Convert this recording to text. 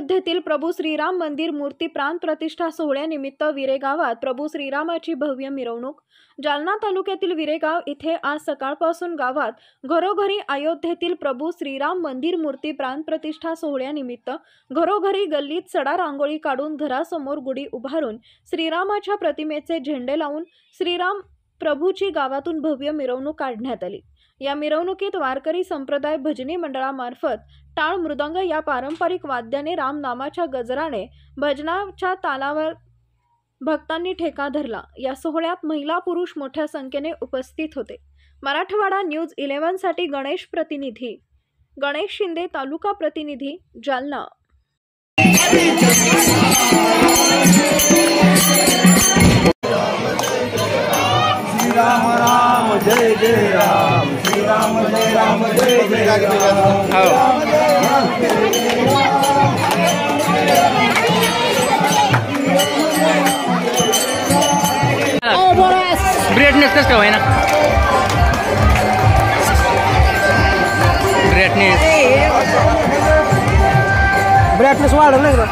अयोध्येतील प्रभू श्रीराम मंदिर मूर्ती प्राण प्रतिष्ठा सोहळ्यानिमित्त विरे गावात प्रभू श्रीरामाची भव्य मिरवणूक। जालना तालुक्यातील विरेगाव इथे आज सकाळपासून गावात घरोघरी अयोध्येतील प्रभू श्रीराम मंदिर मूर्ती प्राण प्रतिष्ठा सोहळ्यानिमित्त घरोघरी गल्लीत सडा रांगोळी काढून घरासमोर गुढी उभारून श्रीरामाच्या प्रतिमेचे झेंडे लावून श्रीराम प्रभूची गावातून भव्य मिरवणूक काढण्यात आली। या मिरवणुकीत वारकरी संप्रदाय भजनी मंडळामार्फत टाळ मृदंग या पारंपरिक वाद्याने राम नामाच्या गजराने भजनाच्या तालावर भक्तांनी ठेका धरला। या सोहळ्यात महिला पुरुष मोठ्या संख्येने उपस्थित होते। मराठवाडा न्यूज 11 साठी गणेश शिंदे, तालुका प्रतिनिधी, जालना। राम राम जय जय राम, श्री राम जय राम जय जय राम। ब्राइटनेस कसं आहे ना, ब्राइटनेस वाढलं नाही का?